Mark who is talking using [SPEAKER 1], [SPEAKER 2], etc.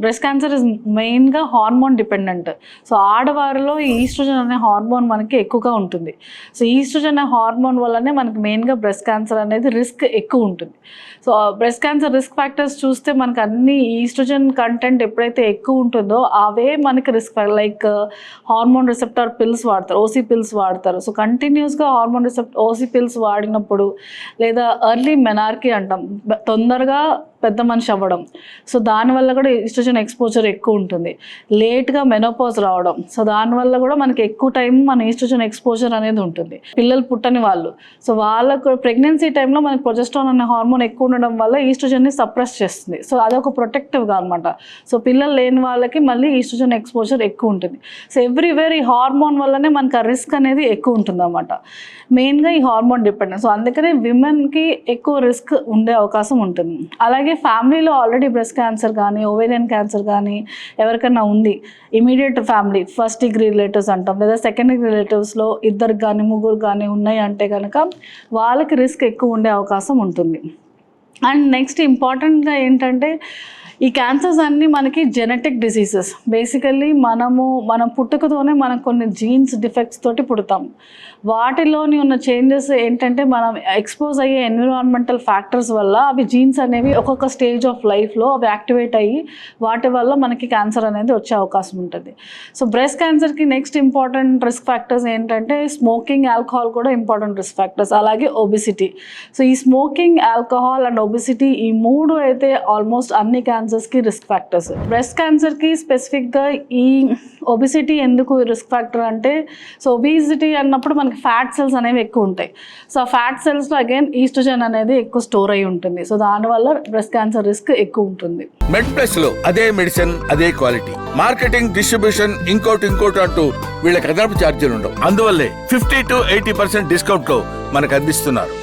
[SPEAKER 1] Breast cancer is మెయిన్గా hormone dependent. So ఆడవారిలో ఈ oestrogen అనే హార్మోన్ మనకి ఎక్కువగా ఉంటుంది. సో ఈస్ట్రోజన్ అనే హార్మోన్ వల్లనే మనకి మెయిన్గా బ్రెస్ట్ క్యాన్సర్ అనేది రిస్క్ ఎక్కువ ఉంటుంది. So breast cancer risk factors చూస్తే మనకు అన్ని ఈస్ట్రోజన్ కంటెంట్ ఎప్పుడైతే ఎక్కువ ఉంటుందో అవే మనకి risk like hormone receptor pills వాడతారు, ఓసీ పిల్స్ వాడతారు. సో కంటిన్యూస్గా హార్మోన్ ఓసీ పిల్స్ వాడినప్పుడు లేదా ఎర్లీ మెనార్కీ అంటాం, తొందరగా పెద్ద మనిషి అవ్వడం, సో దానివల్ల కూడా ఈస్ట్రోజన్ ఎక్స్పోజర్ ఎక్కువ ఉంటుంది. లేట్గా మెనోపాజ్ రావడం, సో దానివల్ల కూడా మనకి ఎక్కువ టైం మన ఈస్ట్రోజన్ ఎక్స్పోజర్ అనేది ఉంటుంది. పిల్లలు పుట్టని వాళ్ళు, సో వాళ్ళకు ప్రెగ్నెన్సీ టైంలో మనకి ప్రొజెస్ట్రాన్ అనే హార్మోన్ ఎక్కువ ఉండడం వల్ల ఈస్ట్రోజన్ని సప్రెస్ చేస్తుంది. సో అదొక ప్రొటెక్టివ్గా అనమాట. సో పిల్లలు లేని వాళ్ళకి మళ్ళీ ఈస్ట్రోజన్ ఎక్స్పోజర్ ఎక్కువ ఉంటుంది. సో ఎవ్రీవేర్ ఈ హార్మోన్ వల్లనే మనకు ఆ రిస్క్ అనేది ఎక్కువ ఉంటుంది అన్నమాట. మెయిన్గా ఈ హార్మోన్ డిపెండెన్స్. సో అందుకనే విమెన్కి ఎక్కువ రిస్క్ ఉండే అవకాశం ఉంటుంది. అలాగే ఫ్యామిలీలో ఆల్రెడీ బ్రెస్ట్ క్యాన్సర్ కానీ ఓవేరియన్ క్యాన్సర్ కానీ ఎవరికైనా ఉంది, immediate family first degree relatives అంటాం, లేదా సెకండ్ డిగ్రీ రిలేటివ్స్లో ఇద్దరికి కానీ ముగ్గురు కానీ ఉన్నాయి అంటే కనుక వాళ్ళకి రిస్క్ ఎక్కువ ఉండే అవకాశం ఉంటుంది. అండ్ నెక్స్ట్ ఇంపార్టెంట్గా ఏంటంటే ఈ క్యాన్సర్స్ అన్నీ మనకి జెనెటిక్ డిసీజెస్. బేసికల్లీ మనం పుట్టుకతోనే మనకు కొన్ని జీన్స్ డిఫెక్ట్స్ తోటి పుడతాం. వాటిలోని ఉన్న చేంజెస్ ఏంటంటే మనం ఎక్స్పోజ్ అయ్యే ఎన్విరాన్మెంటల్ ఫ్యాక్టర్స్ వల్ల అవి జీన్స్ అనేవి ఒక్కొక్క స్టేజ్ ఆఫ్ లైఫ్లో అవి యాక్టివేట్ అయ్యి వాటి వల్ల మనకి క్యాన్సర్ అనేది వచ్చే అవకాశం ఉంటుంది. సో బ్రెస్ట్ క్యాన్సర్కి నెక్స్ట్ ఇంపార్టెంట్ రిస్క్ ఫ్యాక్టర్స్ ఏంటంటే స్మోకింగ్, ఆల్కహాల్ కూడా ఇంపార్టెంట్ రిస్క్ ఫ్యాక్టర్స్. అలాగే ఒబిసిటీ. సో ఈ స్మోకింగ్, ఆల్కహాల్ అండ్ ఒబిసిటీ ఈ మూడు అయితే ఆల్మోస్ట్ అన్ని క్యాన్సర్స్కి రిస్క్ ఫ్యాక్టర్స్. బ్రెస్ట్ క్యాన్సర్కి స్పెసిఫిక్గా ఈ ఒబిసిటీ ఎందుకు రిస్క్ ఫ్యాక్టర్ అంటే, సో ఒబిసిటీ అన్నప్పుడు మనకి ఫ్యాట్ సెల్స్ అనేవి ఎక్కువ ఉంటాయి. సో ఆ ఫ్యాట్ సెల్స్లో అగైన్ ఈస్ట్రోజన్ అనేది ఎక్కువ స్టోర్ అయి ఉంటుంది. సో దానివల్ల బ్రెస్ట్ క్యాన్సర్ రిస్క్ ఎక్కువ ఉంటుంది.
[SPEAKER 2] మెడ్ ప్లస్ లో అదే మెడిసిన్, అదే క్వాలిటీ, మార్కెటింగ్, డిస్ట్రిబ్యూషన్, ఇంకోటి అంటూ వీళ్ళకి అదనపు ఛార్జీలు ఉండవు. అందువల్లే 50 to 80% డిస్కౌంట్ లో మనకు అందిస్తున్నారు.